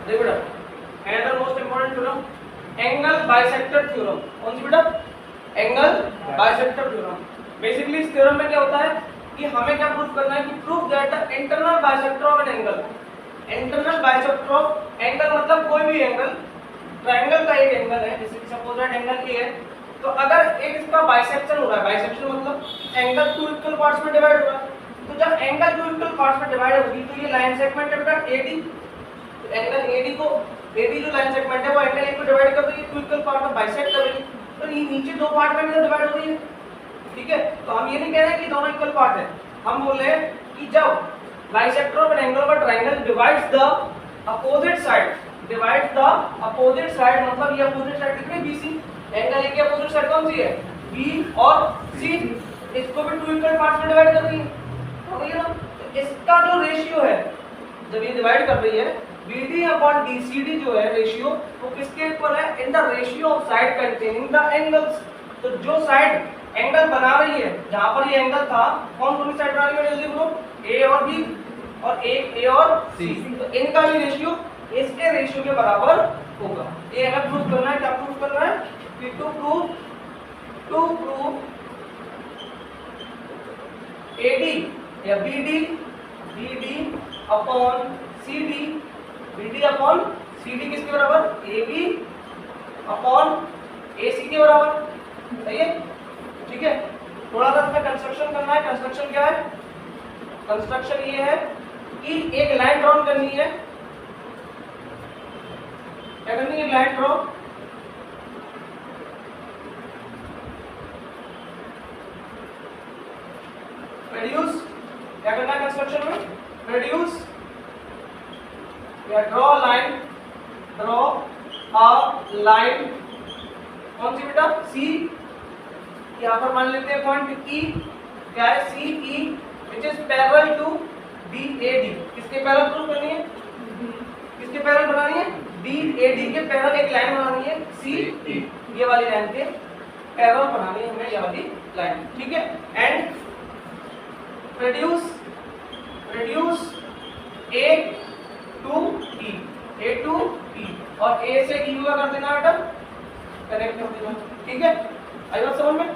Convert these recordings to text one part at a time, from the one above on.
देखो बेटा, another most important theorem, angle bisector theorem. कौन सी बेटा? Angle bisector theorem. बेसिकली इस थ्योरम में क्या होता है कि हमें क्या प्रूव करना है कि prove that the internal bisector of an angle, internal bisector of angle मतलब कोई भी एंगल, ट्रायंगल का एक एंगल है, जैसे सपोज दैट एंगल ए है, तो अगर एक इसका बाइसेक्शन हो रहा है, बाइसेक्शन मतलब एंगल टू इक्वल पार्ट्स में डिवाइड हो रहा है, तो जब एंगल टू इक्वल पार्ट्स में डिवाइड होगी तो ये लाइन सेगमेंट है बेटा एडी, तो एंगल एडी को, एडी जो लाइन सेगमेंट है वो एंगल ए को डिवाइड कर रही है, टू इक्वल पार्ट में बाइसेक्ट कर रही है, तो ये नीचे दो पार्ट में डिवाइड हो रही है, ठीक है। तो हम ये नहीं कह रहे कि दोनों इक्वल पार्ट है, हम बोल रहे हैं कि जब बाइसेक्टर ऑफ एन एंगल और triangle divides the opposite side, divides the opposite side मतलब ये अपोजिट साइड कितनी बीसी, एंगल ए की अपोजिट साइड कौन सी है? बी और सी, इसको भी टू इक्वल पार्ट्स में डिवाइड कर रही है, तो ये ना, तो इसका जो रेशियो है जब ये डिवाइड कर रही है BD अपॉन DCD जो है रेशियो, वो किसके इक्वल है? In the ratio of side containing the angles. तो जो साइड एंगल बना रही है, जहां पर ये एंगल था, कौन सी साइड बना रही है जल्दी बोलो? A और B और A और C, तो इनका भी रेशियो इसके रेशियो के बराबर होगा। ये हमें प्रूव करना है, क्या प्रूव करना है कि टू प्रूव AD या BD upon BD upon CD किसके बराबर? AB अपॉन AC के बराबर, सही है, ठीक है। थोड़ा सा इसमें कंस्ट्रक्शन करना है। कंस्ट्रक्शन क्या है? कंस्ट्रक्शन ये है कि एक लाइन ड्रॉ करनी है, क्या करनी है? लाइन ड्रॉ, रेड्यूस, क्या करना है कंस्ट्रक्शन में? रेड्यूस या draw line, draw a line, कौन सी बेटा? सी, यहाँ पर मान लेते हैं पॉइंट ई, क्या है? C E which is parallel to BAD, किसके पैरेलल प्रूव करनी है? किसके पैरेलल बनानी है? BAD के पैरेलल एक लाइन बनानी है, CE, ये वाली लाइन के पैरेलल बनानी है हमें, ये वाली लाइन, ठीक है। And reduce A to E और A से E हुआ कर देना बेटा, कनेक्ट कर देना, ठीक है। आई बात समझ में?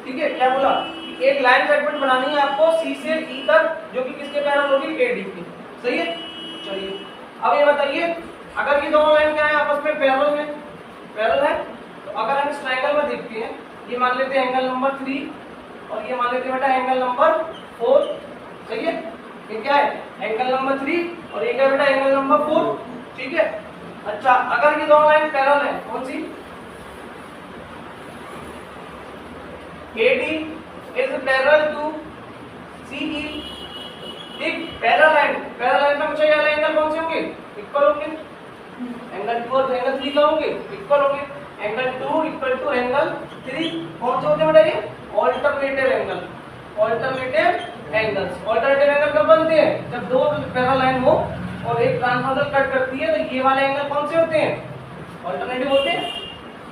ठीक है। क्या बोला कि एक लाइन सेगमेंट बनानी है आपको C से E तक, जो कि किसके पैरेलल होगी? AD की, सही है। चलिए अब ये बताइए, अगर ये दोनों लाइन क्या है? आपस में पैरेलल में, पैरेलल है, तो अगर हम इस ट्रायंगल में देखते हैं, ये मान लेते हैं एंगल नंबर 3 और ये मान लेते हैं बेटा एंगल नंबर 4, सही है। ये क्या है? एंगल नंबर 3 और ये क्या बेटा? एंगल नंबर 4, ठीक है। अच्छा, अगर ये दोनों लाइन पैरेलल है, कौन सी? AD is parallel to CE, ठीक। पैरेलल लाइन में मुझे ये एंगल कौन से होंगे? इक्वल होंगे। एंगल 2 और एंगल 3 क्या होंगे? इक्वल होंगे। एंगल 2 इक्वल टू एंगल 3 कौन से होते हैं बेटा? ये alternative angle, alternative angles. Alternative angle कब बनते हैं? जब दो पैरेलल लाइन हो और एक ट्रांसवर्सल कट करती है, तो ये वाले एंगल कौन से होते हैं? ऑल्टरनेटिव होते हैं,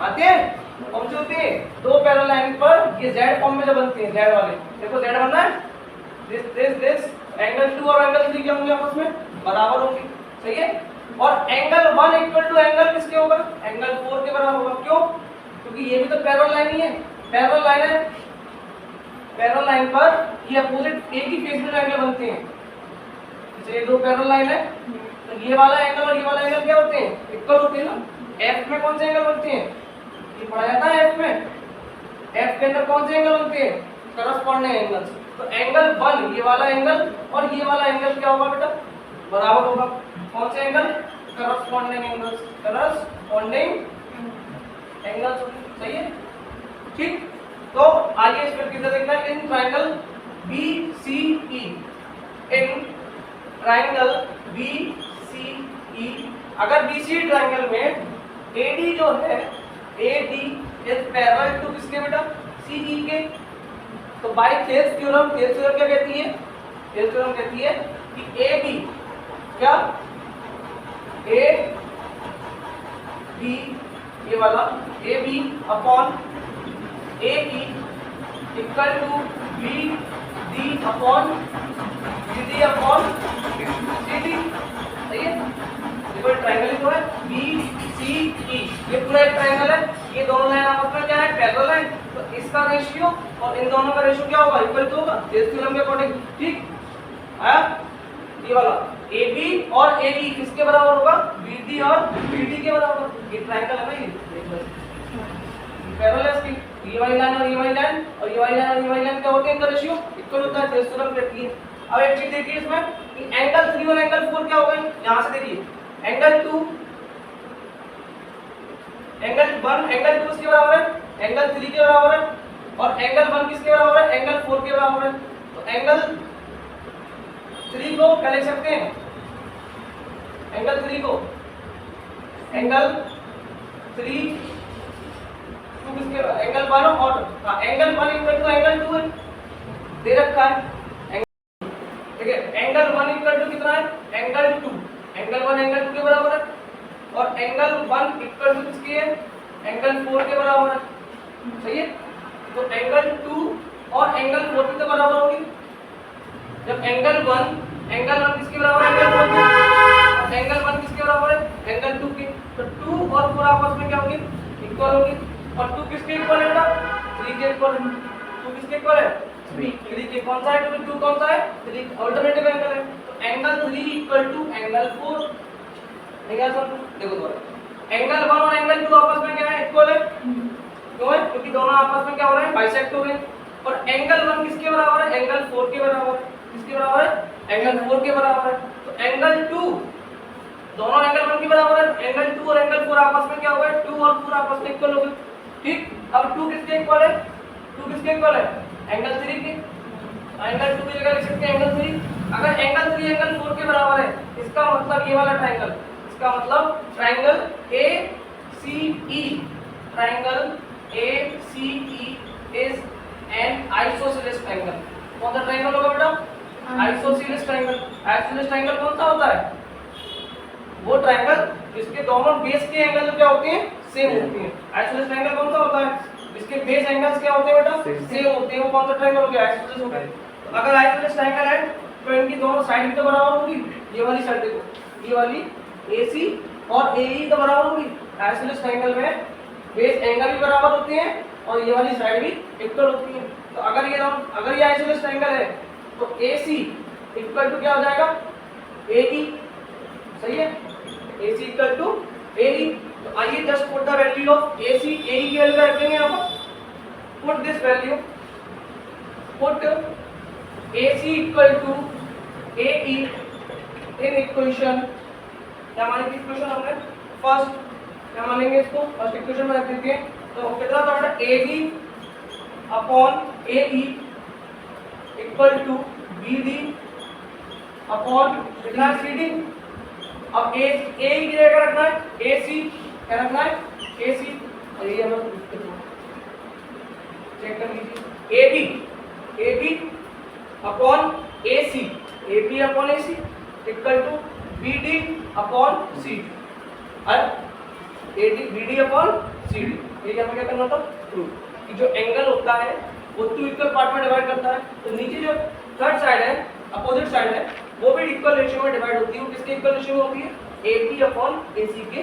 आते हैं। कौन से होते हैं? दो पैरेलल लाइन पर ये Z फॉर्म में जब बनते हैं, Z वाले, देखो Z बनना है, दिस एंगल 2 और एंगल 3 क्या होंगे? आपस में बराबर होंगे, सही है। और एंगल 1 इक्वल टू एंगल किसके होगा? एंगल 4 के बराबर होगा। क्यों? क्योंकि ये भी तो पैरेलल लाइन ही है, पैरेलल लाइन है, पैरेलल लाइन पर ये अपोजिट एक ही फेस में एंगल बनते हैं। जैसे ये दो पैरेलल लाइन है, तो ये वाला एंगल और ये वाला एंगल क्या होते हैं? इक्वल होते हैं ना। F में कौन से एंगल बनते हैं? ये पढ़ा जाता है F में। F के अंदर कौन से एंगल बनते हैं? Corresponding angles. तो एंगल 1 ये वाला एंगल और ये वाला एंगल क्या होगा बेटा? बराबर होगा। कौन से angle? Corresponding angles, corresponding angles, सही है, ठीक। तो आइए इस पर किधर देखना है? In triangle BCE, in triangle BCE, अगर BCE ट्रायंगल में AD जो है, AD इज पैरेलल टू किसके बेटा? CE के। तो by Thales theorem, Thales theorem क्या कहती है? थेल्स थ्योरम कहती है कि AB क्या? AB ये वाला AB upon AE equal to BD upon BD upon CD, सही है। देखो ट्रायंगल बी सी ई, ये पूरा एक ट्रायंगल है, ये दोनों लाइन आपस में क्या है, पैरेलल है, तो इसका रेशियो और इन दोनों का रेशियो क्या होगा, इक्वल टू होगा इस थ्योरम के अकॉर्डिंग। ठीक आया, ये वाला AB और AE किसके बराबर होगा, BD और BD के बराबर। ये ट्रायंगल है ना, ये पैरेलल है इसकी, ये वाली लाइन और ये वाली लाइन और ये वाली लाइन और ये वाली लाइन क्या होते हैं, इनका रेशियो इक्वल होता है, इस थ्योरम कहती है। अब एक चीज देखिए इसमें कि एंगल 3 और एंगल 4 क्या हो गए, यहां से देखिए एंगल 2 एंगल 1 एंगल 2 किसके बराबर है, एंगल 3 के बराबर है, और एंगल 1 किसके बराबर है, एंगल 4 के बराबर है। तो एंगल 3 को क्या लिख सकते हैं, एंगल 3 को एंगल 3 2 किसके, एंगल 1 और एंगल 1 इक्वल टू एंगल 2 है, दे रखा है। ठीक है, एंगल 1 इक्वल टू कितना है, एंगल 2, एंगल 1 एंगल 2 के बराबर है, और एंगल 1 इक्वल टू किसकी है, एंगल 4 के बराबर है। सही है, तो एंगल 2 और एंगल 4 की तो बराबर होगी, जब एंगल 1 किसके बराबर है, एंगल 4 के, और एंगल 1 किसके बराबर है, एंगल 2 के, तो 2 और 4 आपस में क्या होंगे, इक्वल होंगे, और 2 किसके इक्वल है बेटा, 3 के इक्वल है। 2 किसके इक्वल है, 3 के, कौन सा है, 2 कौन सा है, 3 अल्टरनेटिव एंगल है, तो एंगल 3 इक्वल टू एंगल 4। ठीक है सर, देखो दोबारा एंगल 1 और एंगल 2 आपस में क्या है, इक्वल है, क्यों है, क्योंकि दोनों आपस में क्या हो रहे हैं, बाइसेक्ट हो रहे हैं, और एंगल 1 किसके बराबर है, एंगल 4 के बराबर है, किसके बराबर है, एंगल 4 के बराबर है, तो एंगल 2 दोनों एंगल 1 के बराबर है, एंगल 2 और एंगल 4 आपस में क्या हो गए, 2 और 4 आपस में इक्वल हो गए। ठीक, अब 2 किसके इक्वल है, 2 किसके इक्वल है, एंगल 3 के, एंगल 2 की जगह लिख सकते हैं एंगल 3। अगर एंगल 3 एंगल 4 के बराबर है, इसका मतलब ये वाला ट्रायंगल, इसका मतलब triangle ACE, triangle ACE is an isosceles triangle. कौन सा ट्रायंगल होगा बेटा, आइसोसेलेस ट्रायंगल। आइसोसेलेस ट्रायंगल कौन सा होता है, वो ट्रायंगल जिसके दोनों बेस के एंगल क्या होते हैं, सेम होते हैं। आइसोसेलेस ट्रायंगल कौन सा होता है, जिसके बेस एंगल्स क्या होते हैं बेटा, सेम होते हैं, वो कौन सा ट्रायंगल हो गया, आइसोसेलेस हो गया। तो अगर आइसोसेलेस ट्रायंगल है तो इनकी दोनों साइड भी तो बराबर होगी, ये वाली साइड देखो, ये वाली AC और AE तो बराबर होगी। आइसोसेलेस ट्रायंगल में बेस एंगल भी बराबर होते हैं और ये वाली साइड भी इक्वल होती है। तो अगर ये आइसोसेलेस ट्रायंगल है तो AC इक्वल टू क्या हो जाएगा, AE। सही है, AC इक्वल टू AE। तो आइए just put the value of AC, AE की वैल्यू रखेंगे यहाँ पर, put this value, put AC equal to AE in equation, क्या मानेंगे इक्वेशन हमने फर्स्ट, क्या मानेंगे इसको फर्स्ट इक्वेशन में रख देते हैं। तो कितना था बेटा, AB upon AE equal to BD upon कितना CD। अब AE की जगह रखना है AC, क्या रखना है AC, और ये हम चेक कर लीजिए, AB upon AC, AB upon AC equal to BD upon CD, BD upon CD। ये हमें क्या करना था, प्रूव कि जो एंगल होता है वो 2 इक्वल पार्ट में डिवाइड करता है, तो नीचे जो थर्ड साइड है, अपोजिट साइड है, वो भी इक्वल रेशियो में डिवाइड होती है। वो किसके इक्वल रेशियो में होती है, AB अपॉन AC के